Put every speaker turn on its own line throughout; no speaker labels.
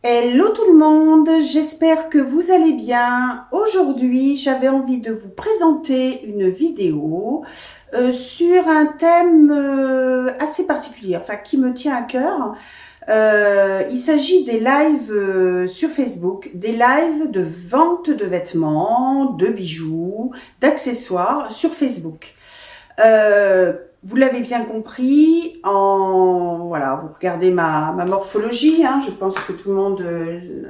Hello tout le monde, j'espère que vous allez bien. Aujourd'hui, j'avais envie de vous présenter une vidéo sur un thème assez particulier, enfin qui me tient à cœur. Il s'agit des lives sur Facebook, des lives de vente de vêtements, de bijoux, d'accessoires sur Facebook. Vous l'avez bien compris, voilà, vous regardez ma morphologie, hein, je pense que tout le monde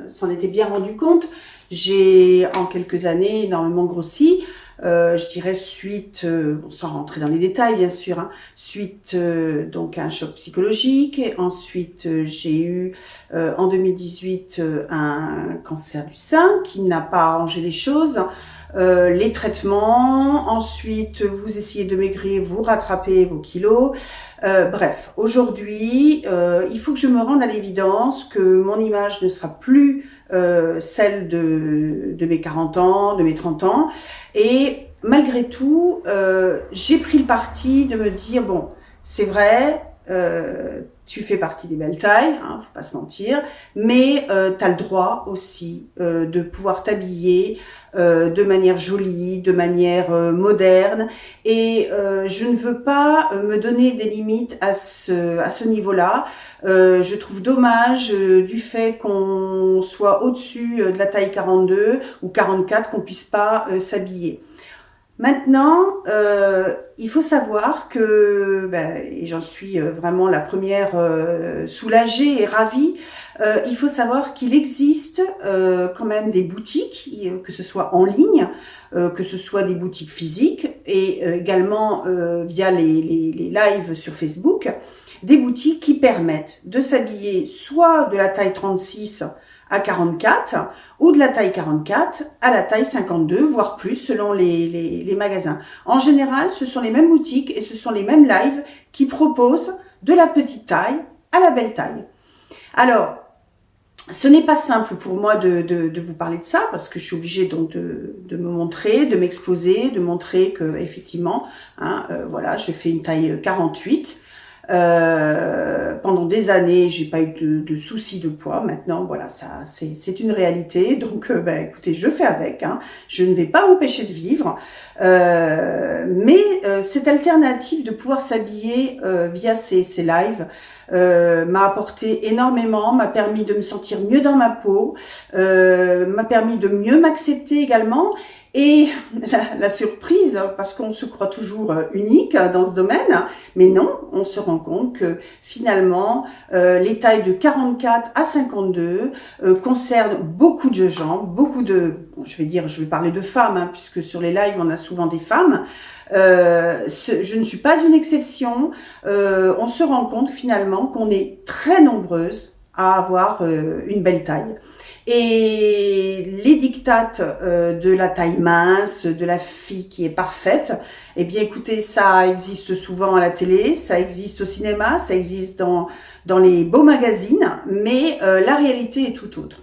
s'en était bien rendu compte. J'ai en quelques années énormément grossi, je dirais suite, sans rentrer dans les détails bien sûr, hein, suite donc à un choc psychologique. Et ensuite j'ai eu en 2018 un cancer du sein qui n'a pas arrangé les choses. Les traitements, ensuite vous essayez de maigrir, vous rattrapez vos kilos. Bref, aujourd'hui, il faut que je me rende à l'évidence que mon image ne sera plus celle de mes 40 ans, de mes 30 ans. Et malgré tout, j'ai pris le parti de me dire, bon, c'est vrai, tu fais partie des belles tailles, hein, faut pas se mentir, mais tu as le droit aussi de pouvoir t'habiller de manière jolie, de manière moderne, et je ne veux pas me donner des limites à ce niveau-là. Je trouve dommage du fait qu'on soit au-dessus de la taille 42 ou 44, qu'on puisse pas s'habiller. Maintenant, il faut savoir que, et j'en suis vraiment la première soulagée et ravie, il faut savoir qu'il existe quand même des boutiques, que ce soit en ligne, que ce soit des boutiques physiques et également via les lives sur Facebook, des boutiques qui permettent de s'habiller soit de la taille 36 à 44 ou de la taille 44 à la taille 52, voire plus selon les magasins. En général, ce sont les mêmes boutiques et ce sont les mêmes lives qui proposent de la petite taille à la belle taille. Alors, ce n'est pas simple pour moi de vous parler de ça parce que je suis obligée donc de me montrer, de m'exposer, de montrer que effectivement, hein, voilà, je fais une taille 48. Pendant des années, j'ai pas eu de soucis de poids. Maintenant, voilà, ça, c'est une réalité. Donc, écoutez, je fais avec. Hein. Je ne vais pas m'empêcher de vivre. Mais cette alternative de pouvoir s'habiller via ces lives m'a apporté énormément, m'a permis de me sentir mieux dans ma peau, m'a permis de mieux m'accepter également. Et la surprise, parce qu'on se croit toujours unique dans ce domaine, mais non, on se rend compte que finalement, les tailles de 44 à 52 concernent beaucoup de gens, je vais parler de femmes, hein, puisque sur les lives, on a souvent des femmes. Je ne suis pas une exception. On se rend compte finalement qu'on est très nombreuses à avoir une belle taille. Et les dictates de la taille mince, de la fille qui est parfaite, eh bien écoutez, ça existe souvent à la télé, ça existe au cinéma, ça existe dans les beaux magazines, mais la réalité est tout autre.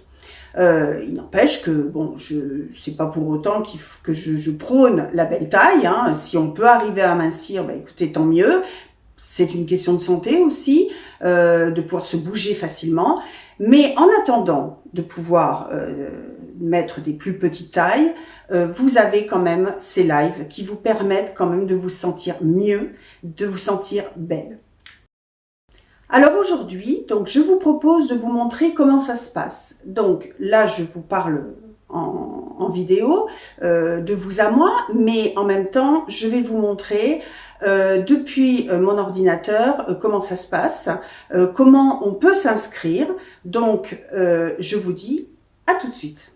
Il n'empêche que, bon, c'est pas pour autant que je prône la belle taille, hein. Si on peut arriver à mincir, écoutez, tant mieux. C'est une question de santé aussi, de pouvoir se bouger facilement. Mais en attendant de pouvoir mettre des plus petites tailles, vous avez quand même ces lives qui vous permettent quand même de vous sentir mieux, de vous sentir belle. Alors aujourd'hui, donc je vous propose de vous montrer comment ça se passe. Donc là, je vous parle en vidéo, de vous à moi, mais en même temps, je vais vous montrer depuis mon ordinateur comment ça se passe, comment on peut s'inscrire. Donc, je vous dis à tout de suite.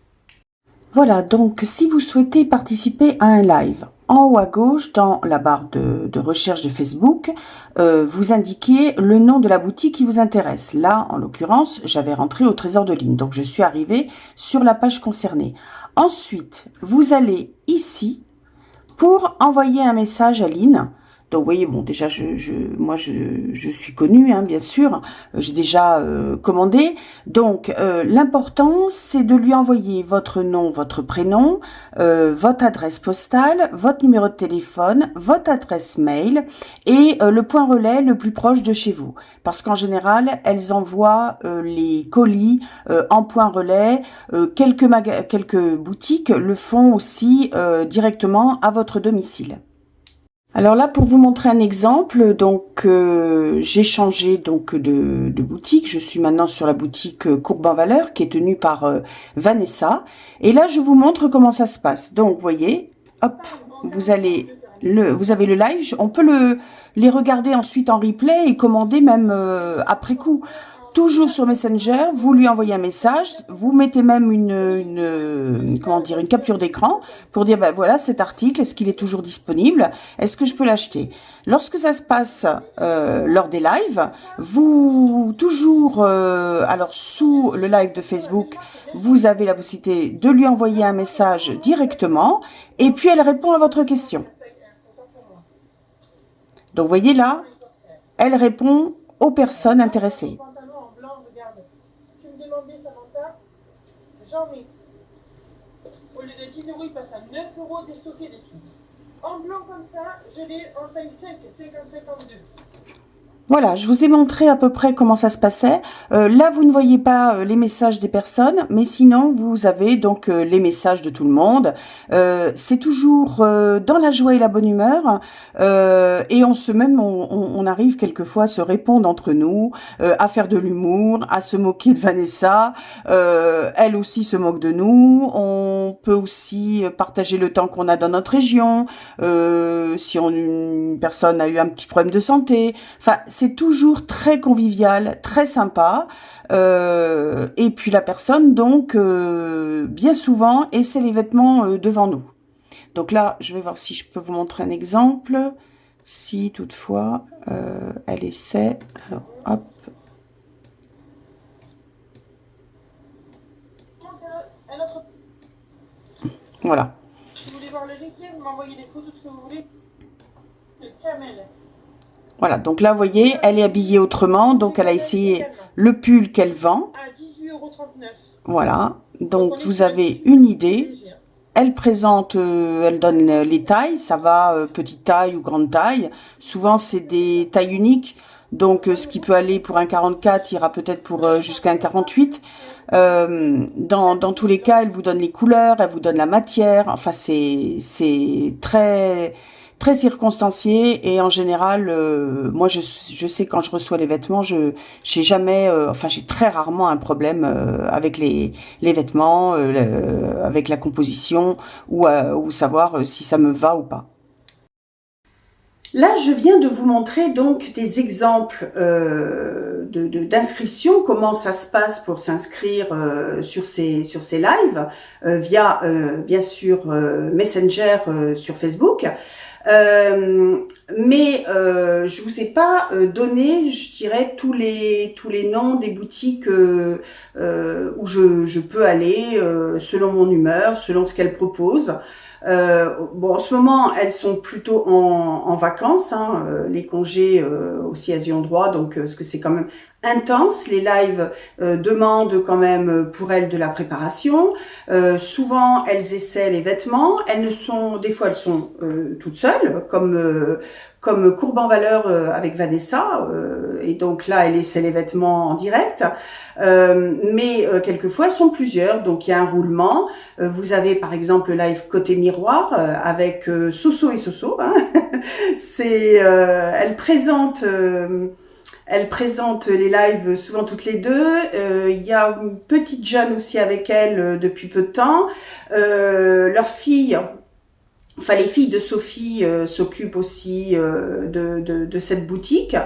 Voilà, donc si vous souhaitez participer à un live, en haut à gauche, dans la barre de recherche de Facebook, vous indiquez le nom de la boutique qui vous intéresse. Là, en l'occurrence, j'avais rentré au Trésor de Lynn, donc je suis arrivée sur la page concernée. Ensuite, vous allez ici pour envoyer un message à Lynn. Donc, vous voyez, bon, déjà, moi, je suis connue, hein, bien sûr. J'ai déjà commandé. Donc, l'important, c'est de lui envoyer votre nom, votre prénom, votre adresse postale, votre numéro de téléphone, votre adresse mail et le point relais le plus proche de chez vous. Parce qu'en général, elles envoient les colis en point relais. Quelques boutiques le font aussi directement à votre domicile. Alors là, pour vous montrer un exemple, donc j'ai changé donc de boutique. Je suis maintenant sur la boutique Courbe en Valeur qui est tenue par Vanessa. Et là, je vous montre comment ça se passe. Donc, vous voyez, hop, vous avez le live. On peut les regarder ensuite en replay et commander même après coup. Toujours sur Messenger, vous lui envoyez un message, vous mettez même une capture d'écran pour dire, ben voilà, cet article, est-ce qu'il est toujours disponible? Est-ce que je peux l'acheter? Lorsque ça se passe lors des lives, alors sous le live de Facebook, vous avez la possibilité de lui envoyer un message directement et puis elle répond à votre question. Donc, vous voyez là, elle répond aux personnes intéressées.
J'en ai. Au lieu de 10 €, il passe à 9 € déstocké les filles. En blanc comme ça, je l'ai en taille 5, 50-52.
Voilà, je vous ai montré à peu près comment ça se passait. Là, vous ne voyez pas les messages des personnes, mais sinon, vous avez donc les messages de tout le monde. C'est toujours dans la joie et la bonne humeur. Et on arrive quelquefois à se répondre entre nous, à faire de l'humour, à se moquer de Vanessa. Elle aussi se moque de nous. On peut aussi partager le temps qu'on a dans notre région. Si une personne a eu un petit problème de santé. Enfin, c'est toujours très convivial, très sympa. Et puis la personne, donc, bien souvent, essaie les vêtements devant nous. Donc là, je vais voir si je peux vous montrer un exemple. Si toutefois, elle essaie. Alors, hop. Voilà.
Si vous voulez voir le replay, vous m'envoyez des photos de ce que vous voulez. Le camel.
Voilà, donc là, vous voyez, elle est habillée autrement, donc elle a essayé le pull qu'elle vend.
À 18,39 €.
Voilà, donc vous avez une idée. Elle présente, elle donne les tailles, ça va petite taille ou grande taille. Souvent, c'est des tailles uniques, donc ce qui peut aller pour un 44 ira peut-être pour jusqu'à un 48. Dans tous les cas, elle vous donne les couleurs, elle vous donne la matière. Enfin, c'est très circonstancié et en général, moi je sais quand je reçois les vêtements, j'ai très rarement un problème avec les vêtements, avec la composition ou savoir si ça me va ou pas. Là, je viens de vous montrer donc des exemples d'inscription, comment ça se passe pour s'inscrire sur ces lives via bien sûr Messenger sur Facebook. Mais je vous ai pas donné, je dirais, tous les noms des boutiques où je peux aller selon mon humeur, selon ce qu'elles proposent. Bon, en ce moment, elles sont plutôt en vacances, hein, les congés aussi elles y ont droit, donc parce que c'est quand même intense. Les lives demandent quand même pour elles de la préparation. Souvent, elles essaient les vêtements. Des fois, elles sont toutes seules, comme Courbe en Valeur avec Vanessa. Et donc là, elle essaie les vêtements en direct. Mais quelquefois, elles sont plusieurs. Donc, il y a un roulement. Vous avez, par exemple, le live Côté Miroir avec Soso et Soso. Hein. Elle présente les lives souvent toutes les deux. Il y a une petite jeune aussi avec elle depuis peu de temps. Leurs filles, enfin les filles de Sophie s'occupent aussi de cette boutique.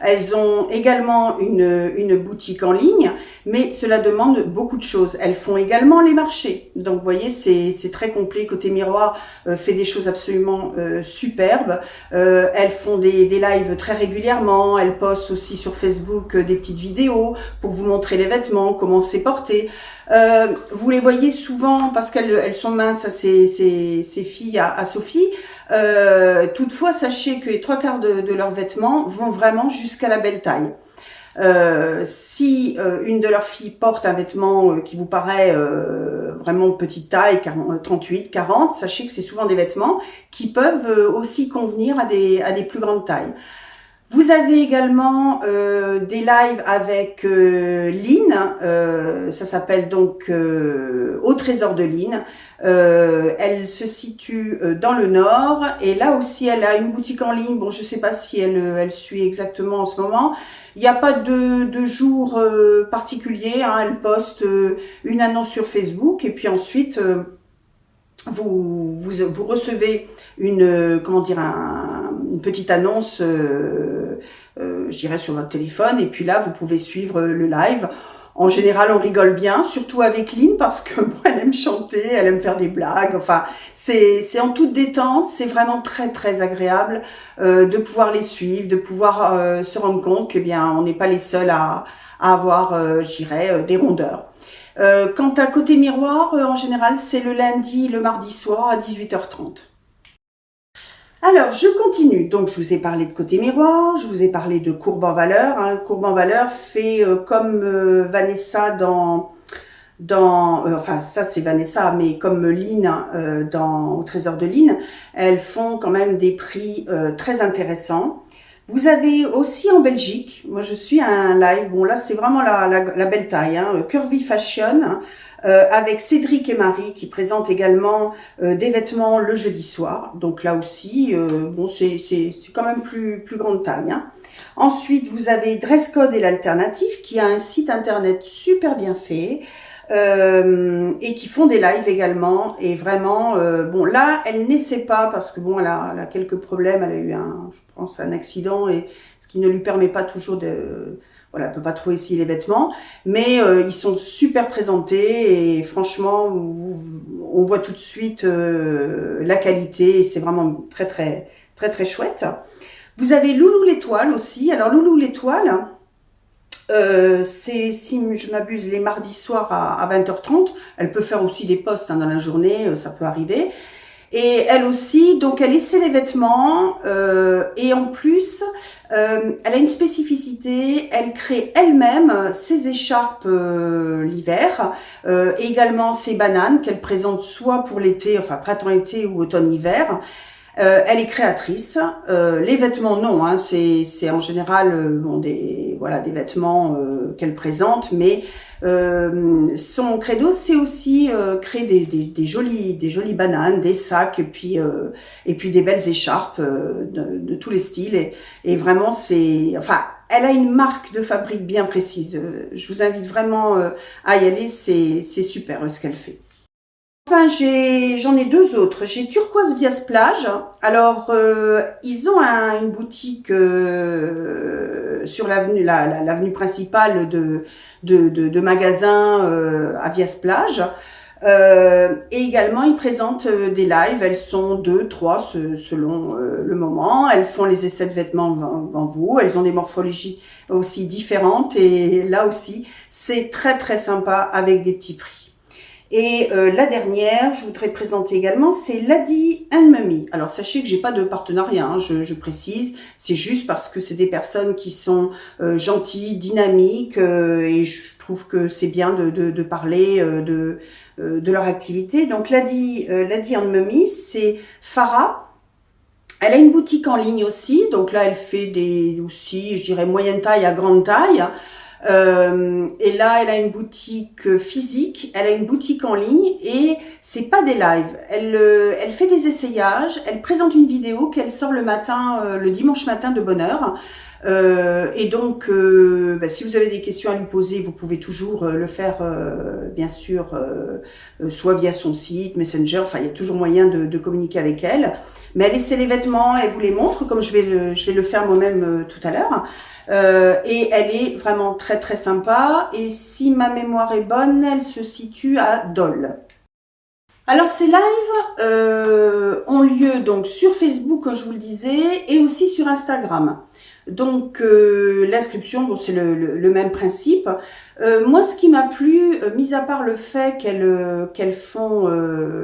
Elles ont également une boutique en ligne, mais cela demande beaucoup de choses. Elles font également les marchés. Donc, vous voyez, c'est très complet. Côté Miroir fait des choses absolument superbes. Elles font des lives très régulièrement. Elles postent aussi sur Facebook des petites vidéos pour vous montrer les vêtements, comment c'est porté. Vous les voyez souvent parce qu'elles sont minces, ces filles à Sophie. Toutefois, sachez que les 3/4 de leurs vêtements vont vraiment jusqu'à la belle taille. Si une de leurs filles porte un vêtement qui vous paraît vraiment petite taille, 38, 40, sachez que c'est souvent des vêtements qui peuvent aussi convenir à des plus grandes tailles. Vous avez également des lives avec Lynn, ça s'appelle donc Au Trésor de Lynn. Elle se situe dans le Nord et là aussi elle a une boutique en ligne. Bon, je sais pas si elle suit exactement en ce moment. Il n'y a pas de jour particulier, hein. Elle poste une annonce sur Facebook et puis ensuite vous recevez une une petite annonce je dirais sur votre téléphone et puis là vous pouvez suivre le live. En général on rigole bien, surtout avec Lynn parce que bon, elle aime chanter, elle aime faire des blagues, enfin c'est en toute détente, c'est vraiment très agréable de pouvoir les suivre, de pouvoir se rendre compte que bien on n'est pas les seuls à avoir je dirais des rondeurs. Quant à Côté Miroir, en général, c'est le lundi, le mardi soir à 18h30. Alors, je continue. Donc, je vous ai parlé de Côté Miroir, je vous ai parlé de Courbe en valeur. Hein. Courbe en valeur fait comme Vanessa enfin ça c'est Vanessa, mais comme Lynn Au Trésor de Lynn, elles font quand même des prix très intéressants. Vous avez aussi en Belgique, moi je suis à un live, bon là c'est vraiment la belle taille, hein, Curvy Fashion, avec Cédric et Marie qui présentent également des vêtements le jeudi soir. Donc là aussi, bon c'est quand même plus grande taille. Hein. Ensuite, vous avez Dress Code et l'Alternative qui a un site internet super bien fait. Et qui font des lives également et vraiment bon là elle n'essaie pas parce que bon elle a quelques problèmes, elle a eu je pense un accident et ce qui ne lui permet pas toujours de voilà, elle peut pas trop essayer les vêtements, mais ils sont super présentés et franchement on voit tout de suite la qualité et c'est vraiment très chouette. Vous avez Loulou l'étoile aussi. Alors Loulou l'étoile, c'est, si je m'abuse, les mardis soirs à 20h30. Elle peut faire aussi des posts hein, dans la journée, ça peut arriver. Et elle aussi, donc elle essaie les vêtements et en plus, elle a une spécificité, elle crée elle-même ses écharpes l'hiver et également ses bananes qu'elle présente soit pour l'été, enfin printemps-été ou automne-hiver. Elle est créatrice. Les vêtements, non, hein, c'est en général bon des vêtements qu'elle présente, mais son credo, c'est aussi créer des jolies bananes, des sacs et puis des belles écharpes de tous les styles et vraiment c'est elle a une marque de fabrique bien précise. Je vous invite vraiment à y aller, c'est super ce qu'elle fait. Enfin, j'en ai deux autres. J'ai Turquoise Vias Plage. Alors, ils ont une boutique sur l'avenue, l'avenue principale de magasins à Vias Plage. Et également, ils présentent des lives. Elles sont 2, 3 selon le moment. Elles font les essais de vêtements devant vous. Elles ont des morphologies aussi différentes. Et là aussi, c'est très sympa avec des petits prix. Et la dernière, je voudrais présenter également, c'est Lady and Mummy. Alors sachez que j'ai pas de partenariat, hein, je précise, c'est juste parce que c'est des personnes qui sont gentilles, dynamiques, et je trouve que c'est bien de parler de leur activité. Donc Lady and Mummy, c'est Farah. Elle a une boutique en ligne aussi, donc là elle fait aussi, je dirais moyenne taille à grande taille. Et là, elle a une boutique physique, elle a une boutique en ligne et c'est pas des lives. Elle fait des essayages, elle présente une vidéo qu'elle sort le dimanche matin de bonne heure. Et donc, si vous avez des questions à lui poser, vous pouvez toujours le faire, bien sûr, soit via son site, Messenger. Enfin, il y a toujours moyen de communiquer avec elle. Mais elle essaie les vêtements, elle vous les montre, comme je vais le faire moi-même tout à l'heure. Et elle est vraiment très sympa. Et si ma mémoire est bonne, elle se situe à Dole. Alors ces lives ont lieu donc sur Facebook, comme je vous le disais, et aussi sur Instagram. Donc l'inscription, bon, c'est le même principe. Moi, ce qui m'a plu, mis à part le fait qu'elles font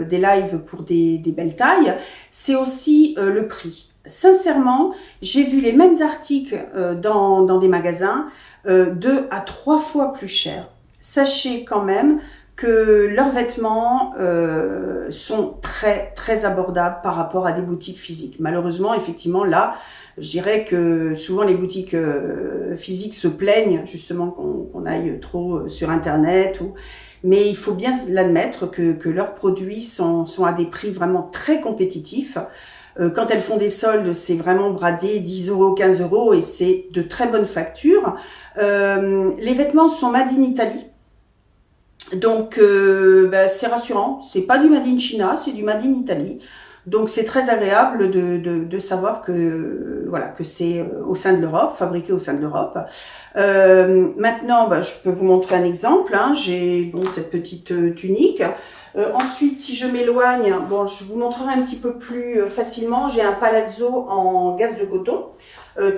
des lives pour des belles tailles, c'est aussi le prix. Sincèrement, j'ai vu les mêmes articles dans des magasins 2 à 3 fois plus chers. Sachez quand même que leurs vêtements sont très très abordables par rapport à des boutiques physiques. Malheureusement, effectivement, là, je dirais que souvent les boutiques physiques se plaignent justement qu'on aille trop sur Internet. Mais il faut bien l'admettre que leurs produits sont à des prix vraiment très compétitifs. Quand elles font des soldes, c'est vraiment bradé 10 €, 15 € et c'est de très bonne facture. Les vêtements sont made in Italy. Donc c'est rassurant, c'est pas du made in China, c'est du made in Italy. Donc c'est très agréable de savoir que voilà que c'est au sein de l'Europe, fabriqué au sein de l'Europe. Maintenant, je peux vous montrer un exemple. Hein. J'ai cette petite tunique. Ensuite, si je m'éloigne, je vous montrerai un petit peu plus facilement. J'ai un palazzo en gaze de coton.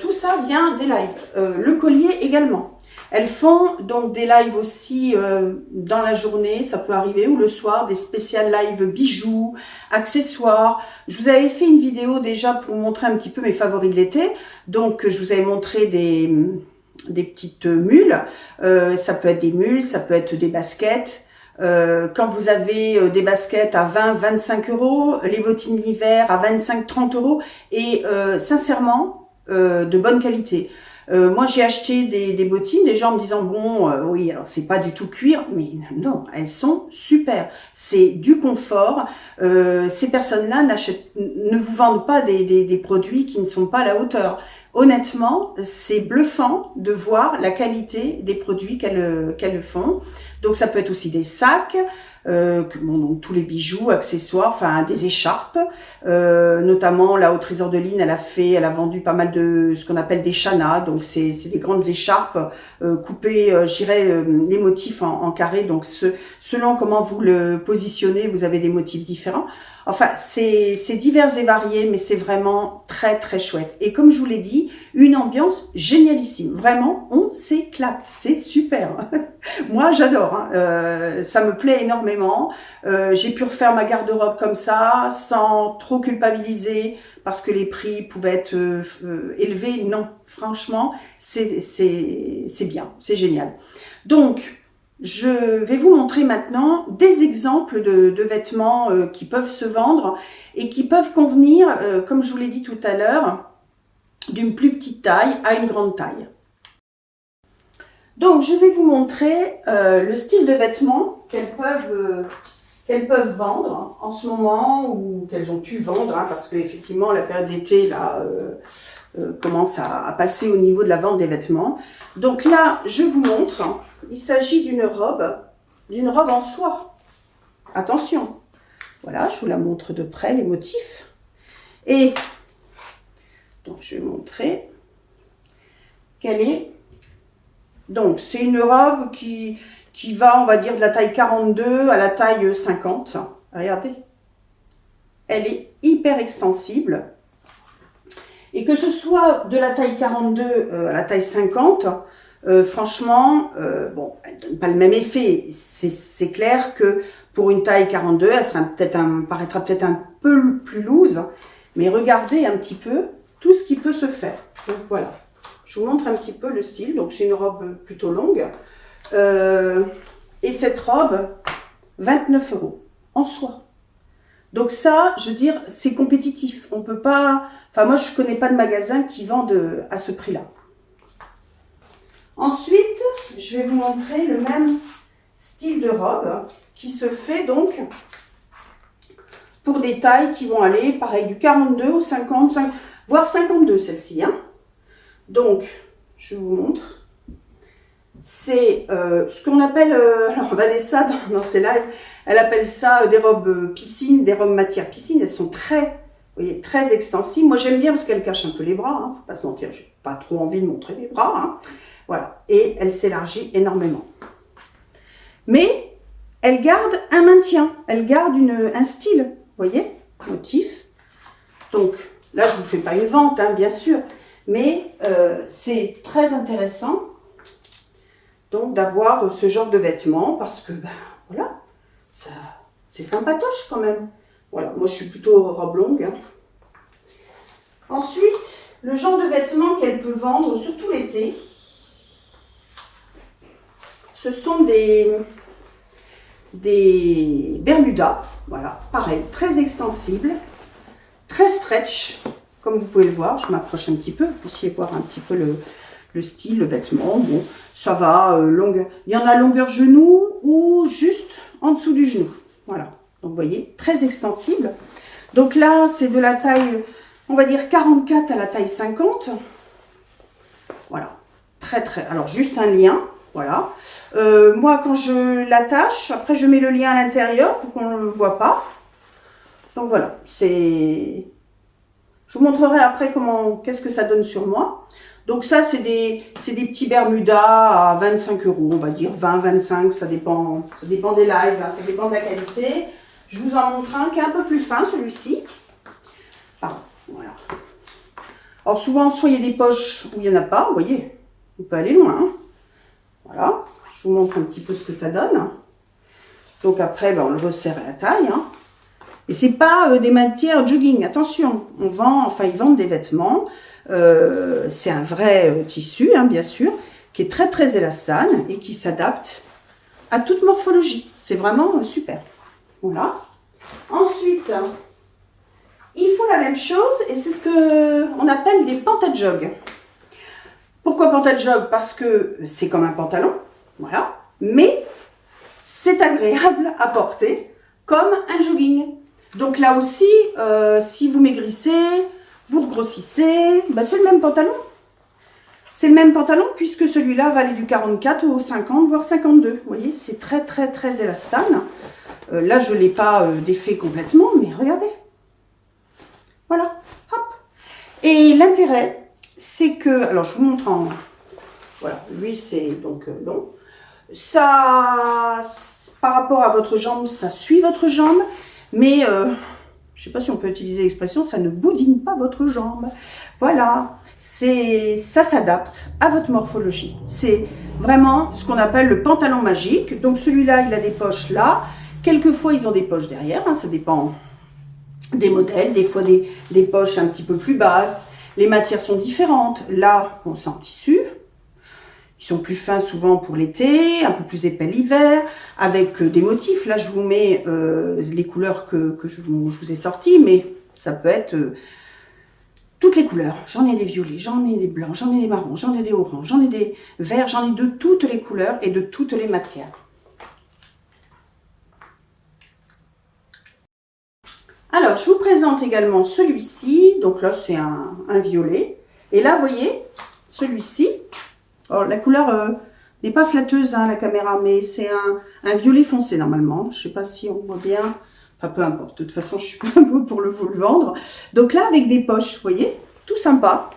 Tout ça vient des lives. Le collier également. Elles font donc des lives aussi dans la journée, ça peut arriver, ou le soir, des spéciales lives bijoux, accessoires. Je vous avais fait une vidéo déjà pour vous montrer un petit peu mes favoris de l'été. Donc, je vous avais montré des petites mules. Ça peut être des mules, ça peut être des baskets. Quand vous avez des baskets à 20-25 €, les bottines d'hiver à 25-30 € et sincèrement, de bonne qualité. Moi, j'ai acheté des bottines, déjà en me disant, oui, alors c'est pas du tout cuir, mais non, elles sont super. C'est du confort. Ces personnes-là ne vous vendent pas des produits qui ne sont pas à la hauteur. Honnêtement, c'est bluffant de voir la qualité des produits qu'elles font. Donc, ça peut être aussi des sacs, donc tous les bijoux, accessoires, enfin des écharpes. Notamment, là, au Trésor de Lynn, elle a vendu pas mal de ce qu'on appelle des chanas. Donc, c'est des grandes écharpes coupées, les motifs en carré. Donc, selon comment vous le positionnez, vous avez des motifs différents. Enfin, c'est divers et varié, mais c'est vraiment très très chouette. Et comme je vous l'ai dit, une ambiance génialissime. Vraiment, on s'éclate. C'est super. Moi, j'adore. Hein. Ça me plaît énormément. J'ai pu refaire ma garde-robe comme ça, sans trop culpabiliser, parce que les prix pouvaient être élevés. Non, franchement, c'est bien. C'est génial. Donc, je vais vous montrer maintenant des exemples de vêtements qui peuvent se vendre et qui peuvent convenir, comme je vous l'ai dit tout à l'heure, d'une plus petite taille à une grande taille. Donc, je vais vous montrer le style de vêtements qu'elles peuvent vendre en ce moment ou qu'elles ont pu vendre, hein, parce qu'effectivement, la période d'été là commence à passer au niveau de la vente des vêtements. Donc là, je vous montre. Il s'agit d'une robe en soie. Attention. Voilà, je vous la montre de près, les motifs. Et donc, je vais montrer quelle est. Donc, c'est une robe qui va, on va dire, de la taille 42 à la taille 50. Regardez. Elle est hyper extensible. Et que ce soit de la taille 42 à la taille 50, franchement, elle ne donne pas le même effet. C'est clair que pour une taille 42, elle paraîtra peut-être un peu plus loose. Mais regardez un petit peu tout ce qui peut se faire. Donc voilà. Je vous montre un petit peu le style. Donc c'est une robe plutôt longue. Et cette robe, 29 € en soie. Donc ça, je veux dire, c'est compétitif. On peut pas... Enfin, moi, je connais pas de magasin qui vendent à ce prix-là. Ensuite, je vais vous montrer le même style de robe qui se fait donc pour des tailles qui vont aller, pareil, du 42 au 50, voire 52, celle-ci. Hein. Donc, je vous montre. C'est ce qu'on appelle, alors Vanessa dans ses lives, elle appelle ça des robes piscine, des robes matière piscine. Elles sont très, vous voyez, très extensives. Moi j'aime bien parce qu'elles cachent un peu les bras, hein, faut pas se mentir, j'ai pas trop envie de montrer les bras. Hein. Voilà, et elle s'élargit énormément. Mais elle garde un maintien, elle garde un style, vous voyez, motif. Donc là je vous fais pas une vente, hein, bien sûr. Mais c'est très intéressant donc d'avoir ce genre de vêtements parce que, ben, voilà, c'est sympatoche quand même. Voilà, moi je suis plutôt robe longue. Hein. Ensuite, le genre de vêtements qu'elle peut vendre, surtout l'été, ce sont des bermudas, voilà, pareil, très extensibles, très stretch, comme vous pouvez le voir. Je m'approche un petit peu, vous puissiez voir un petit peu le style, le vêtement. Bon, ça va, longue. Il y en a longueur genou ou juste en dessous du genou. Voilà, donc vous voyez, très extensible. Donc là, c'est de la taille, on va dire 44 à la taille 50. Voilà, très, alors juste un lien, voilà. Moi, quand je l'attache, après je mets le lien à l'intérieur pour qu'on ne le voit pas. Donc voilà, c'est... Je vous montrerai après qu'est-ce que ça donne sur moi. Donc ça, c'est des petits bermudas à 25 €, on va dire 20, 25, ça dépend des lives, hein, ça dépend de la qualité. Je vous en montre un qui est un peu plus fin, celui-ci. Pardon, voilà. Alors souvent, soit il y a des poches où il n'y en a pas, vous voyez, on peut aller loin. Hein. Voilà, je vous montre un petit peu ce que ça donne. Donc après, ben, on le resserre à la taille. Hein. Et c'est pas des matières jogging, attention, ils vendent des vêtements. C'est un vrai tissu, hein, bien sûr, qui est très élastane et qui s'adapte à toute morphologie. C'est vraiment super. Voilà. Ensuite, il faut la même chose et c'est ce qu'on appelle des pantajogs. Pourquoi pantajog? Parce que c'est comme un pantalon, voilà, mais c'est agréable à porter comme un jogging. Donc là aussi, si vous maigrissez, vous regrossissez, ben c'est le même pantalon. C'est le même pantalon puisque celui-là va aller du 44 au 50, voire 52. Vous voyez, c'est très élastane. Là, je ne l'ai pas défait complètement, mais regardez. Voilà, hop. Et l'intérêt, c'est que, alors je vous montre en... Voilà, lui c'est donc long. Ça, par rapport à votre jambe, ça suit votre jambe, mais je ne sais pas si on peut utiliser l'expression, ça ne boudine pas votre jambe. Voilà, ça s'adapte à votre morphologie. C'est vraiment ce qu'on appelle le pantalon magique. Donc celui-là, il a des poches là. Quelquefois, ils ont des poches derrière, hein, ça dépend des modèles. Des fois, des poches un petit peu plus basses. Les matières sont différentes. Là, bon, c'est en tissu. Ils sont plus fins souvent pour l'été, un peu plus épais l'hiver, avec des motifs. Là, je vous mets les couleurs que je vous ai sorties, mais ça peut être toutes les couleurs. J'en ai des violets, j'en ai des blancs, j'en ai des marrons, j'en ai des oranges, j'en ai des verts, j'en ai de toutes les couleurs et de toutes les matières. Alors, je vous présente également celui-ci. Donc là, c'est un violet. Et là, vous voyez, celui-ci, alors, la couleur n'est pas flatteuse, hein, la caméra, mais c'est un violet foncé normalement. Je ne sais pas si on voit bien. Enfin, peu importe. De toute façon, je suis pas un peu pour vous le vendre. Donc là, avec des poches, vous voyez, tout sympa.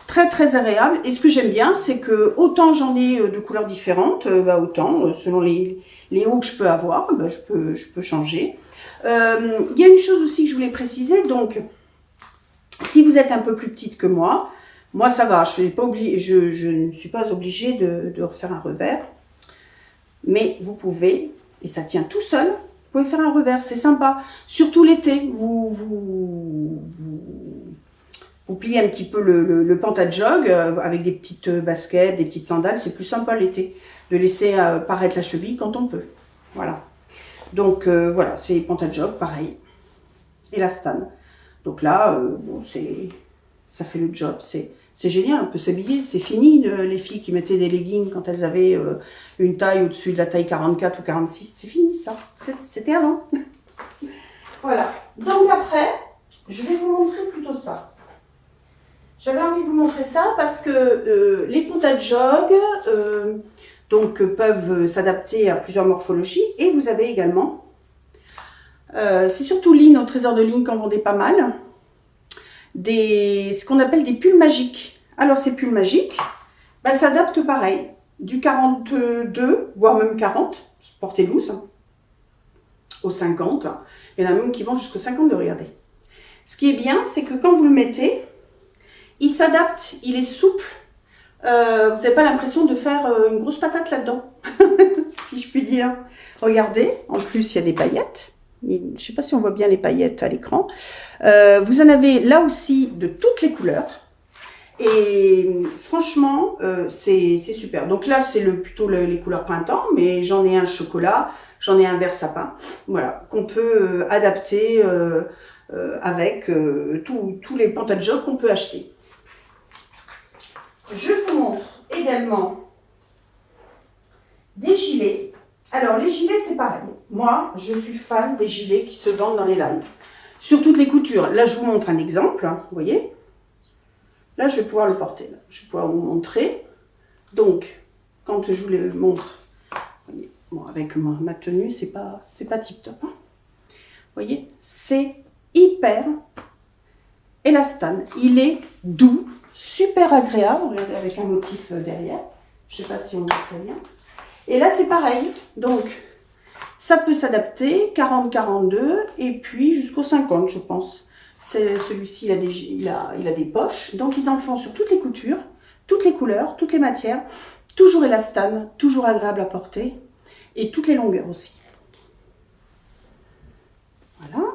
Très agréable. Et ce que j'aime bien, c'est que autant j'en ai de couleurs différentes, autant, selon les hauts que je peux avoir, je peux changer. Il y a une chose aussi que je voulais préciser. Donc, si vous êtes un peu plus petite que moi ça va, je ne suis pas obligée de refaire un revers. Mais vous pouvez, et ça tient tout seul, vous pouvez faire un revers, c'est sympa. Surtout l'été, vous pliez un petit peu le pantajog avec des petites baskets, des petites sandales. C'est plus sympa l'été de laisser paraître la cheville quand on peut. Voilà. Donc voilà, c'est pantajog, pareil. Élastane. Donc là, bon, ça fait le job, c'est génial, on peut s'habiller. C'est fini, les filles qui mettaient des leggings quand elles avaient une taille au-dessus de la taille 44 ou 46. C'est fini, ça. C'était avant. Voilà. Donc après, je vais vous montrer plutôt ça. J'avais envie de vous montrer ça parce que les pantajogs peuvent s'adapter à plusieurs morphologies. Et vous avez également, c'est surtout Line, au Trésor de Line, qu'en vendait pas mal, ce qu'on appelle des pulls magiques. Alors ces pulls magiques s'adaptent pareil, du 42, voire même 40, portée loose, au 50. Il y en a même qui vont jusqu'au 52, regardez. Ce qui est bien, c'est que quand vous le mettez, Il s'adapte, il est souple. Vous n'avez pas l'impression de faire une grosse patate là-dedans, si je puis dire. Regardez, en plus il y a des paillettes. Je ne sais pas si on voit bien les paillettes à l'écran. Vous en avez là aussi de toutes les couleurs. Et franchement, c'est super. Donc là, c'est plutôt les couleurs printemps, mais j'en ai un chocolat, j'en ai un vert sapin. Voilà, qu'on peut adapter avec tous les pantalons qu'on peut acheter. Je vous montre également des gilets. Alors, les gilets, c'est pareil. Moi, je suis fan des gilets qui se vendent dans les lives. Sur toutes les coutures. Là, je vous montre un exemple. Hein, vous voyez? Là, je vais pouvoir le porter. Là. Je vais pouvoir vous montrer. Donc, quand je vous le montre, vous voyez, bon, avec ma tenue, c'est pas tip-top. Hein. Vous voyez? C'est hyper élastane. Il est doux. Super agréable, regardez avec un motif derrière, je ne sais pas si on voit très bien. Et là c'est pareil, donc ça peut s'adapter, 40-42 et puis jusqu'au 50 je pense. Celui-ci il a des poches, donc ils en font sur toutes les coutures, toutes les couleurs, toutes les matières, toujours élastane, toujours agréable à porter et toutes les longueurs aussi. Voilà.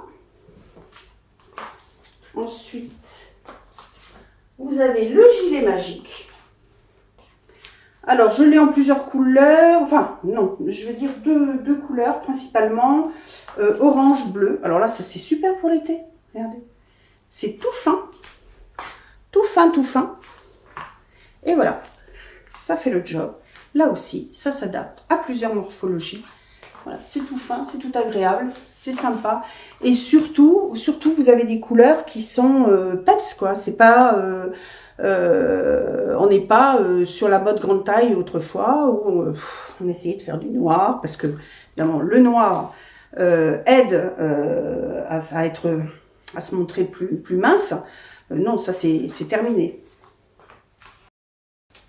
Ensuite, vous avez le gilet magique. Alors, je l'ai en plusieurs couleurs. Enfin, non, je vais dire deux couleurs principalement. Orange, bleu. Alors là, ça c'est super pour l'été. Regardez. C'est tout fin. Tout fin, tout fin. Et voilà. Ça fait le job. Là aussi, ça s'adapte à plusieurs morphologies. Voilà, c'est tout fin, c'est tout agréable, c'est sympa. Et surtout, vous avez des couleurs qui sont peps, quoi. C'est pas, on n'est pas sur la mode grande taille autrefois où on essayait de faire du noir parce que, évidemment, le noir aide à se montrer plus mince. Non, ça c'est terminé.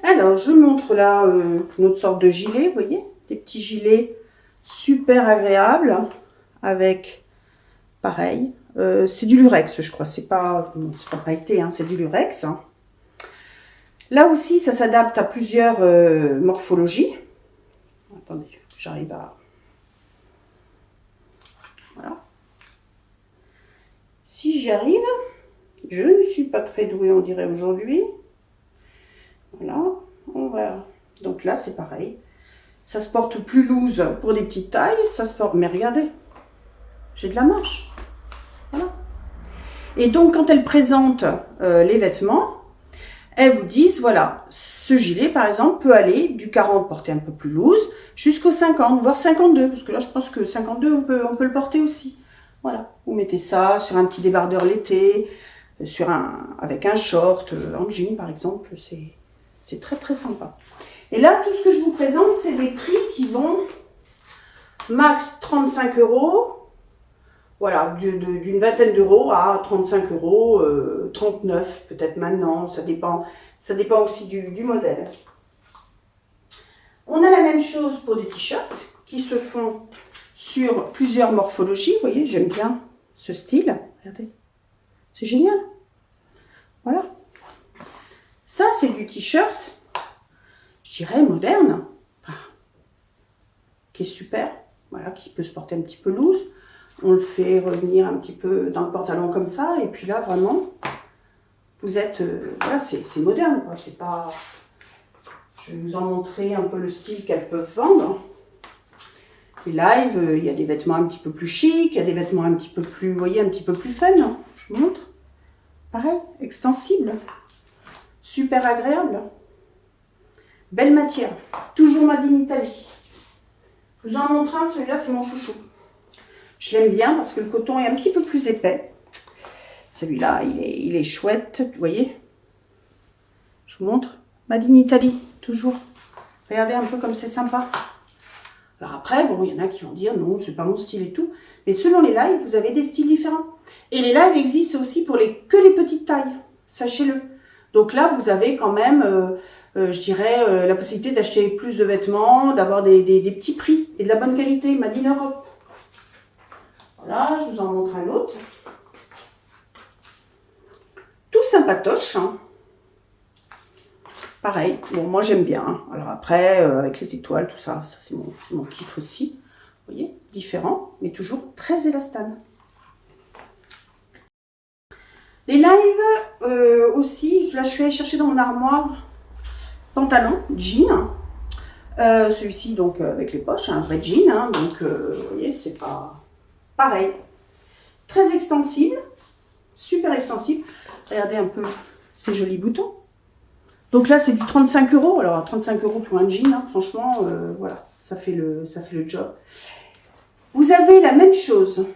Alors, je montre là une autre sorte de gilet, vous voyez, des petits gilets super agréable avec pareil c'est du lurex je crois, c'est pas pailleté, hein, c'est du lurex hein. Là aussi ça s'adapte à plusieurs morphologies. Attendez, j'arrive à voilà, si j'y arrive. Je ne suis pas très douée on dirait aujourd'hui. Voilà, on va donc là c'est pareil. Ça se porte plus loose pour des petites tailles. Ça se porte... Mais regardez, j'ai de la marge. Voilà. Et donc, quand elles présentent les vêtements, elles vous disent, voilà, ce gilet, par exemple, peut aller du 40 porté un peu plus loose jusqu'au 50, voire 52. Parce que là, je pense que 52, on peut le porter aussi. Voilà. Vous mettez ça sur un petit débardeur l'été, avec un short, en jean, par exemple. C'est très, très sympa. Et là, tout ce que je vous présente, c'est des prix qui vont max 35 €, voilà, d'une vingtaine d'euros à 35 €, 39 peut-être maintenant, ça dépend aussi du modèle. On a la même chose pour des t-shirts qui se font sur plusieurs morphologies. Vous voyez, j'aime bien ce style, regardez, c'est génial. Voilà, ça c'est du t-shirt, je dirais moderne, enfin, qui est super, voilà, qui peut se porter un petit peu loose. On le fait revenir un petit peu dans le pantalon comme ça, et puis là vraiment, vous êtes, voilà, c'est moderne, quoi. C'est pas, je vais vous en montrer un peu le style qu'elles peuvent vendre. Les lives, il y a des vêtements un petit peu plus chic, il y a des vêtements un petit peu plus, vous voyez, un petit peu plus fun. Hein. Je vous montre. Pareil, extensible, super agréable. Belle matière, toujours made in Italy. Je vous en montre un, celui-là c'est mon chouchou. Je l'aime bien parce que le coton est un petit peu plus épais. Celui-là, il est chouette, vous voyez. Je vous montre, made in Italy, toujours. Regardez un peu comme c'est sympa. Alors après, bon, il y en a qui vont dire non, c'est pas mon style et tout. Mais selon les lives, vous avez des styles différents. Et les lives existent aussi pour que les petites tailles, sachez-le. Donc là, vous avez quand même... je dirais, la possibilité d'acheter plus de vêtements, d'avoir des petits prix et de la bonne qualité, made in Europe. Voilà, je vous en montre un autre. Tout sympatoche, hein. Pareil, bon, moi j'aime bien. Hein. Alors après, avec les étoiles, tout ça, ça c'est mon kiff aussi. Vous voyez, différent, mais toujours très élastane. Les lives aussi, là je suis allée chercher dans mon armoire pantalon, jean. Celui-ci donc avec les poches, un vrai jean. Hein, donc vous voyez, c'est pas pareil. Très extensible, super extensible. Regardez un peu ces jolis boutons. Donc là, c'est du 35 €. Alors, 35 € pour un jean, hein, franchement, voilà, ça fait le job. Vous avez la même chose,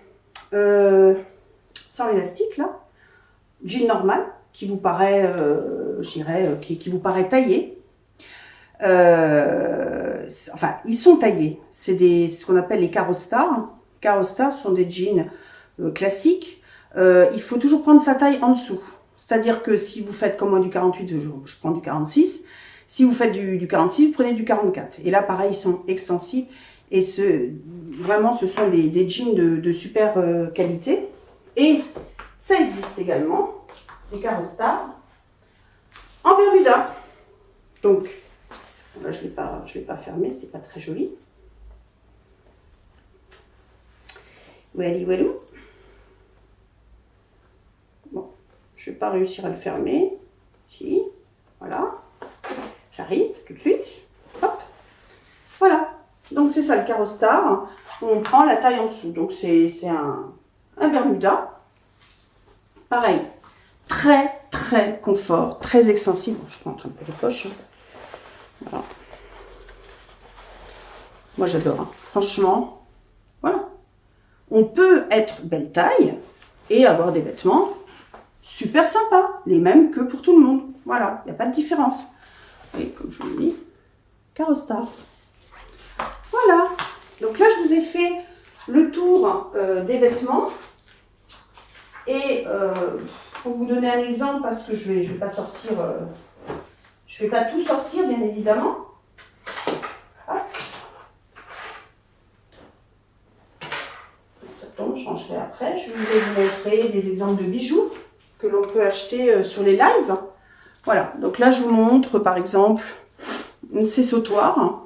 sans élastique, là. Jean normal, qui vous paraît, je dirais, qui vous paraît taillé. Enfin, ils sont taillés. C'est ce qu'on appelle les Carostar. Carostar sont des jeans classiques. Il faut toujours prendre sa taille en dessous. C'est-à-dire que si vous faites comme moi du 48, je prends du 46. Si vous faites du 46, vous prenez du 44. Et là, pareil, ils sont extensibles. Et vraiment, ce sont des jeans de super qualité. Et ça existe également, des Carostar en Bermuda. Donc, là, je l'ai pas fermé, c'est pas très joli. Walou. Bon, je vais pas réussir à le fermer. Si, voilà. J'arrive tout de suite. Hop. Voilà. Donc, c'est ça le Carostar. On prend la taille en dessous. Donc, c'est un Bermuda. Pareil. Très, très confort. Très extensible. Bon, je prends un peu les poches. Voilà. Moi, j'adore. Hein. Franchement, voilà. On peut être belle taille et avoir des vêtements super sympas. Les mêmes que pour tout le monde. Voilà. Il n'y a pas de différence. Et comme je vous l'ai dit, Carostar. Voilà. Donc là, je vous ai fait le tour des vêtements. Et pour vous donner un exemple, parce que je vais pas sortir, je vais pas tout sortir, bien évidemment. Hop. Ça tombe, je changerai après. Je vais vous montrer des exemples de bijoux que l'on peut acheter sur les lives. Voilà. Donc là, je vous montre, par exemple, ces sautoirs.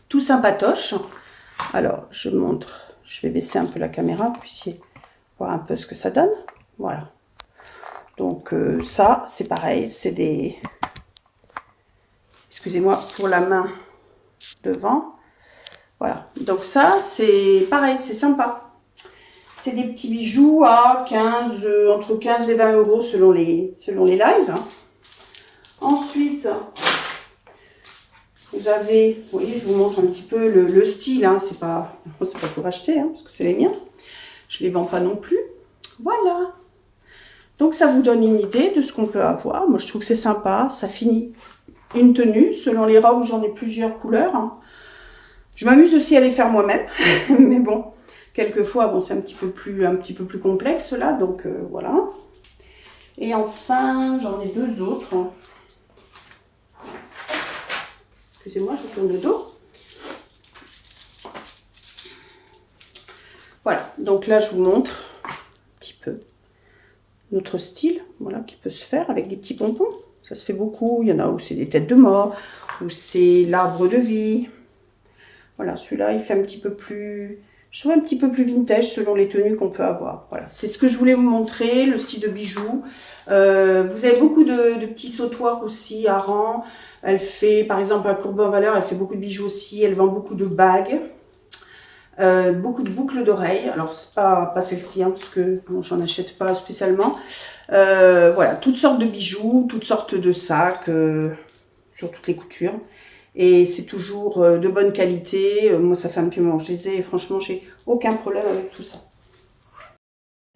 Tout sympatoche. Alors, je montre, je vais baisser un peu la caméra, vous puissiez voir un peu ce que ça donne. Voilà. Donc, ça, c'est pareil, c'est des... Excusez-moi pour la main devant. Voilà. Donc ça, c'est pareil, c'est sympa. C'est des petits bijoux à 15, entre 15 et 20 € selon les lives. Ensuite... Vous avez, vous voyez, je vous montre un petit peu le style, hein, c'est pas pour acheter, hein, parce que c'est les miens. Je les vends pas non plus. Voilà. Donc ça vous donne une idée de ce qu'on peut avoir. Moi je trouve que c'est sympa, ça finit une tenue. Selon les robes, j'en ai plusieurs couleurs. Hein. Je m'amuse aussi à les faire moi-même, mais bon, quelquefois, bon, c'est un petit peu plus complexe là, donc voilà. Et enfin, j'en ai deux autres. Hein. Excusez-moi, je tourne le dos. Voilà, donc là, je vous montre un petit peu notre style, voilà, qui peut se faire avec des petits pompons. Ça se fait beaucoup. Il y en a où c'est des têtes de mort, où c'est l'arbre de vie. Voilà, celui-là, il fait un petit peu plus... Je trouve un petit peu plus vintage selon les tenues qu'on peut avoir. Voilà, c'est ce que je voulais vous montrer, le style de bijoux. Vous avez beaucoup de petits sautoirs aussi à rang. Elle fait, par exemple, à Courbevoie-Valeur, elle fait beaucoup de bijoux aussi. Elle vend beaucoup de bagues, beaucoup de boucles d'oreilles. Alors, c'est pas celle-ci, hein, parce que bon, j'en achète pas spécialement. Voilà, toutes sortes de bijoux, toutes sortes de sacs, sur toutes les coutures. Et c'est toujours de bonne qualité. Moi, ça fait un petit moment que je les ai et franchement, j'ai aucun problème avec tout ça.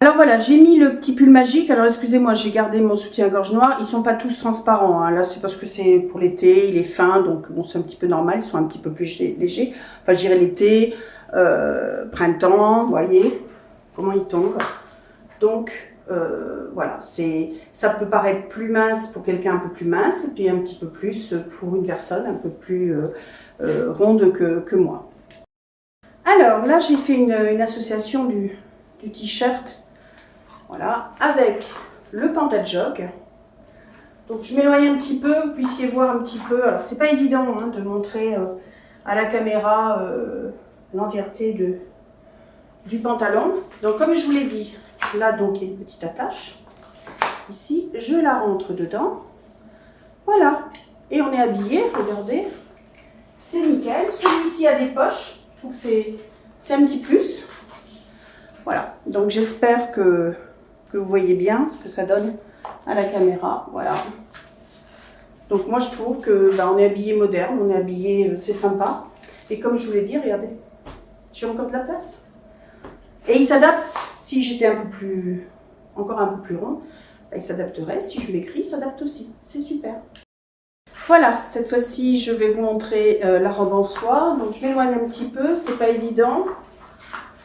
Alors voilà, j'ai mis le petit pull magique. Alors excusez-moi, j'ai gardé mon soutien-gorge noir. Ils sont pas tous transparents. Hein. Là, c'est parce que c'est pour l'été, il est fin, donc bon, c'est un petit peu normal. Ils sont un petit peu plus légers. Enfin, je dirais l'été, printemps, vous voyez comment ils tombent. Donc voilà, ça peut paraître plus mince pour quelqu'un un peu plus mince, et puis un petit peu plus pour une personne un peu plus ronde que moi. Alors là, j'ai fait une association du t-shirt. Voilà, avec le panda jog. Donc je m'éloigne un petit peu, vous puissiez voir un petit peu. Alors c'est pas évident hein, de montrer à la caméra l'entièreté du pantalon. Donc comme je vous l'ai dit, là donc il y a une petite attache. Ici, je la rentre dedans. Voilà. Et on est habillé, regardez. C'est nickel. Celui-ci a des poches. Je trouve que c'est un petit plus. Voilà. Donc j'espère que vous voyez bien ce que ça donne à la caméra. Voilà. Donc moi je trouve que on est habillé moderne, on est habillé, c'est sympa. Et comme je vous l'ai dit, regardez, j'ai encore de la place. Et il s'adapte. Si j'étais encore un peu plus rond, il s'adapterait. Si je m'écris, il s'adapte aussi. C'est super. Voilà, cette fois-ci, je vais vous montrer la robe en soie. Donc je m'éloigne un petit peu, c'est pas évident.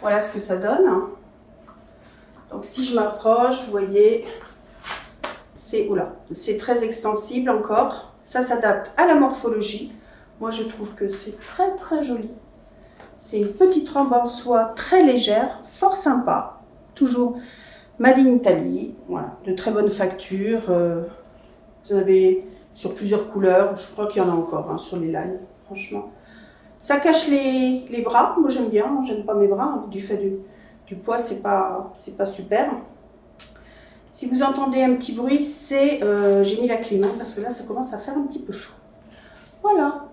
Voilà ce que ça donne. Donc si je m'approche, vous voyez, c'est très extensible encore. Ça s'adapte à la morphologie. Moi, je trouve que c'est très très joli. C'est une petite robe en soie très légère, fort sympa. Toujours made in Italy. Voilà, de très bonne facture. Vous en avez sur plusieurs couleurs. Je crois qu'il y en a encore hein, sur les lives, franchement. Ça cache les bras. Moi, j'aime bien. J'aime pas mes bras. Hein, du fait du poids, c'est pas super. Si vous entendez un petit bruit, c'est j'ai mis la clim hein, parce que là, ça commence à faire un petit peu chaud. Voilà.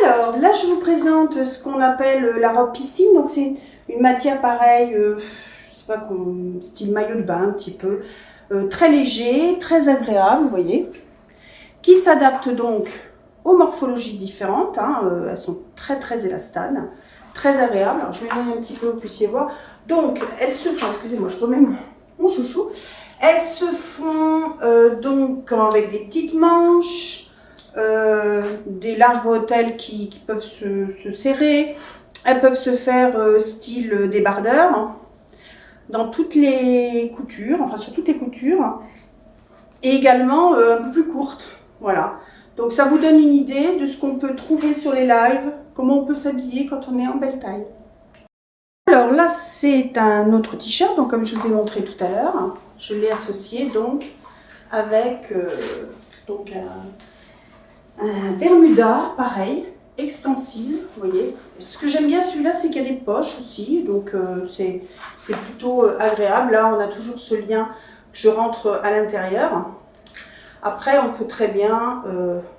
Alors, là, je vous présente ce qu'on appelle la robe piscine. Donc, c'est une matière pareille, je sais pas, style maillot de bain un petit peu. Très léger, très agréable, vous voyez. Qui s'adapte donc aux morphologies différentes. Hein, elles sont très très élastanes, très agréables. Alors, je vais m'éloigner un petit peu, vous puissiez voir. Donc, elles se font, excusez-moi, je remets mon chouchou. Elles se font donc avec des petites manches, des larges bretelles qui peuvent se serrer. Elles peuvent se faire style débardeur hein, dans toutes les coutures, enfin sur toutes les coutures, et également un peu plus courtes. Voilà. Donc ça vous donne une idée de ce qu'on peut trouver sur les lives, comment on peut s'habiller quand on est en belle taille. Alors là, c'est un autre t-shirt, donc comme je vous ai montré tout à l'heure, je l'ai associé donc avec donc un bermuda, pareil, extensible, vous voyez. Ce que j'aime bien celui-là, c'est qu'il y a des poches aussi, donc c'est plutôt agréable. Là, on a toujours ce lien que je rentre à l'intérieur. Après, on peut très bien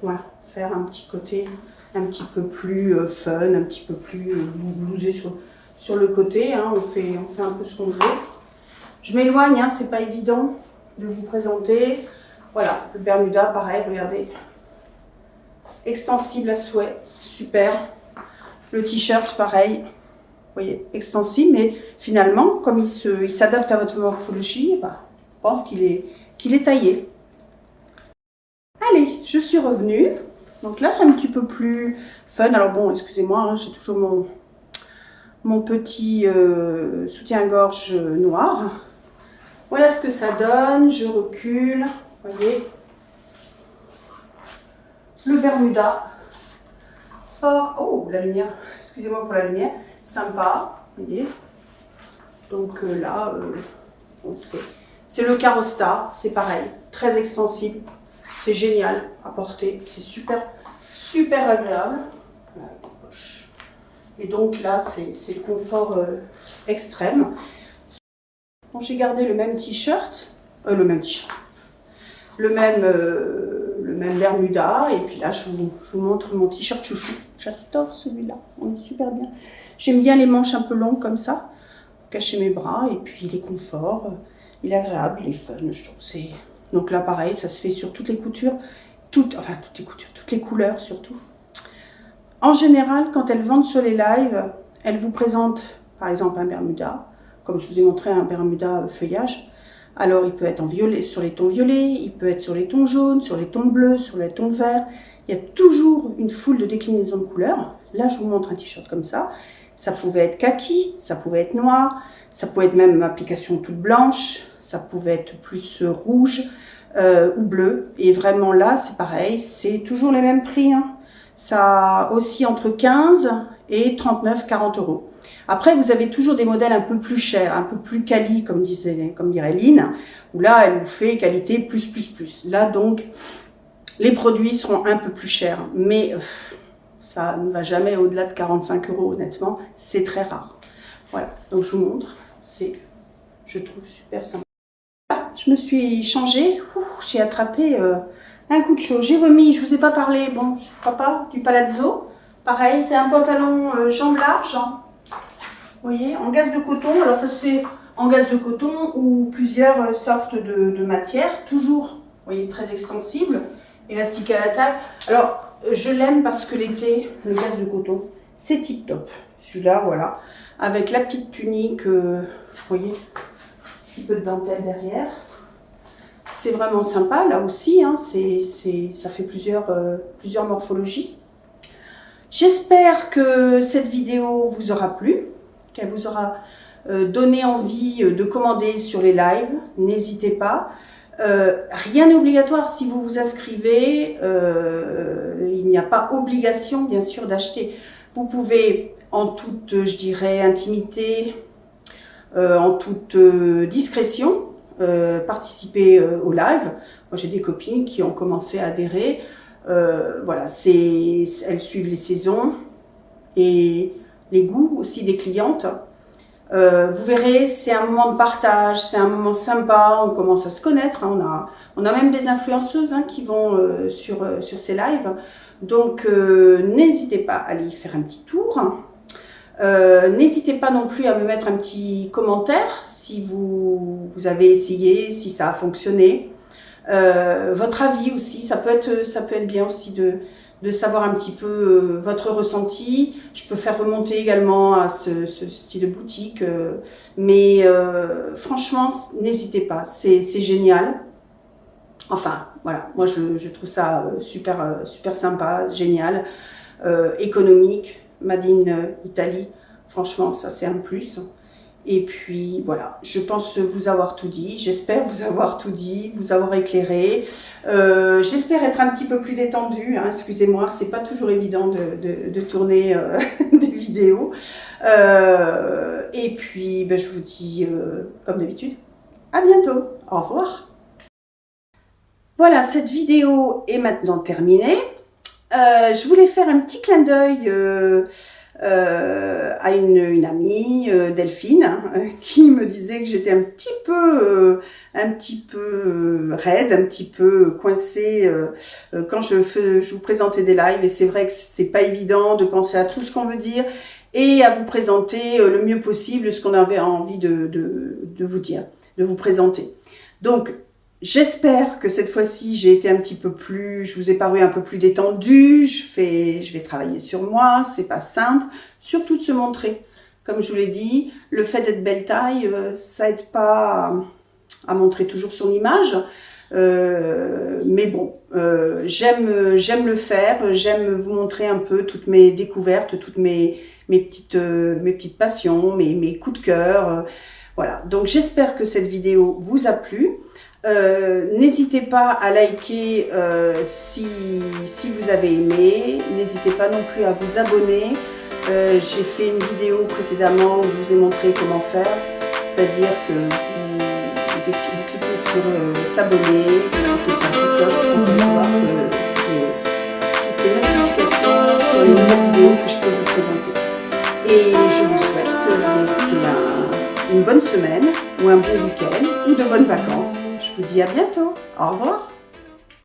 voilà, faire un petit côté un petit peu plus fun, un petit peu plus blousé sur le côté. Hein. On fait un peu ce qu'on veut. Je m'éloigne, hein, c'est pas évident de vous présenter. Voilà, le bermuda, pareil, regardez. Extensible à souhait, super. Le t-shirt, pareil, vous voyez, extensible, mais finalement, comme il s'adapte à votre morphologie, bah, je pense qu'il est taillé. Allez, je suis revenue. Donc là, c'est un petit peu plus fun. Alors bon, excusez-moi, hein, j'ai toujours mon petit soutien-gorge noir. Voilà ce que ça donne. Je recule, vous voyez. Le bermuda, fort, oh la lumière, excusez-moi pour la lumière, sympa, vous voyez. Donc là, bon, c'est le Carostar, c'est pareil, très extensible, c'est génial à porter, c'est super, super agréable. Voilà, les poches. Et donc là, c'est le confort extrême. Bon, j'ai gardé le même t-shirt, le même bermuda, et puis là je vous montre mon t-shirt chouchou. J'adore celui-là, on est super bien. J'aime bien les manches un peu longues comme ça, pour cacher mes bras, et puis il est confort, il est agréable, il est fun, je trouve. Donc là pareil, ça se fait sur toutes les coutures, toutes les couleurs surtout. En général, quand elles vendent sur les lives, elles vous présentent par exemple un bermuda, comme je vous ai montré un bermuda feuillage. Alors, il peut être en violet, sur les tons violets, il peut être sur les tons jaunes, sur les tons bleus, sur les tons verts. Il y a toujours une foule de déclinaisons de couleurs. Là, je vous montre un t-shirt comme ça. Ça pouvait être kaki, ça pouvait être noir, ça pouvait être même application toute blanche, ça pouvait être plus rouge ou bleu. Et vraiment là, c'est pareil, c'est toujours les mêmes prix. Hein. Ça oscille entre 15 et 39-40 €. Après, vous avez toujours des modèles un peu plus chers, un peu plus quali, comme dirait Lynn, où là, elle vous fait qualité plus. Là, donc, les produits seront un peu plus chers, mais ça ne va jamais au-delà de 45 €, honnêtement, c'est très rare. Voilà, donc je vous montre, c'est, je trouve super sympa. Je me suis changée, j'ai attrapé un coup de chaud. J'ai remis, je vous ai pas parlé, bon, je crois pas, du palazzo. Pareil, c'est un pantalon jambes larges, hein. Vous voyez, en gaze de coton. Alors ça se fait en gaze de coton ou plusieurs sortes de matières, toujours, vous voyez, très extensible, élastique à la taille. Alors, je l'aime parce que l'été, le gaze de coton, c'est tip top. Celui-là, voilà, avec la petite tunique, vous voyez, un petit peu de dentelle derrière. C'est vraiment sympa, là aussi, hein, ça fait plusieurs morphologies. J'espère que cette vidéo vous aura plu, qu'elle vous aura donné envie de commander sur les lives. N'hésitez pas. Rien n'est obligatoire si vous vous inscrivez. Il n'y a pas obligation, bien sûr, d'acheter. Vous pouvez, en toute, je dirais, intimité, en toute discrétion, participer au live. Moi, j'ai des copines qui ont commencé à adhérer. Voilà, elles suivent les saisons et les goûts aussi des clientes. Vous verrez, c'est un moment de partage, c'est un moment sympa, on commence à se connaître, hein, on a même des influenceuses qui vont sur ces lives, donc n'hésitez pas à aller y faire un petit tour. N'hésitez pas non plus à me mettre un petit commentaire si vous avez essayé, si ça a fonctionné. Votre avis aussi, ça peut être bien aussi de savoir un petit peu votre ressenti. Je peux faire remonter également à ce style de boutique, mais franchement, n'hésitez pas, c'est génial. Enfin, voilà, moi je trouve ça super sympa, génial, économique, made in Italie. Franchement, ça c'est un plus. Et puis voilà, je pense vous avoir tout dit, j'espère vous avoir tout dit, vous avoir éclairé. J'espère être un petit peu plus détendue, hein, excusez-moi, c'est pas toujours évident de tourner des vidéos. Et puis je vous dis, comme d'habitude, à bientôt, au revoir. Voilà, cette vidéo est maintenant terminée. Je voulais faire un petit clin d'œil à une amie, Delphine, qui me disait que j'étais un petit peu raide, un petit peu coincée quand je vous présentais des lives. Et c'est vrai que c'est pas évident de penser à tout ce qu'on veut dire et à vous présenter le mieux possible ce qu'on avait envie de vous dire, de vous présenter. Donc, j'espère que cette fois-ci, j'ai été un petit peu plus, je vous ai paru un peu plus détendue. Je vais travailler sur moi, c'est pas simple. Surtout de se montrer. Comme je vous l'ai dit, le fait d'être belle taille, ça aide pas à montrer toujours son image. Mais bon, j'aime le faire, j'aime vous montrer un peu toutes mes découvertes, toutes mes petites passions, mes coups de cœur. Voilà, donc j'espère que cette vidéo vous a plu. N'hésitez pas à liker si vous avez aimé, n'hésitez pas non plus à vous abonner. J'ai fait une vidéo précédemment où je vous ai montré comment faire, c'est-à-dire que vous cliquez sur s'abonner, vous cliquez sur la petite cloche pour recevoir toutes les notifications sur les nouvelles vidéos que je peux vous présenter. Et je vous souhaite une bonne semaine ou un bon week-end ou de bonnes vacances. Je vous dis à bientôt. Au revoir.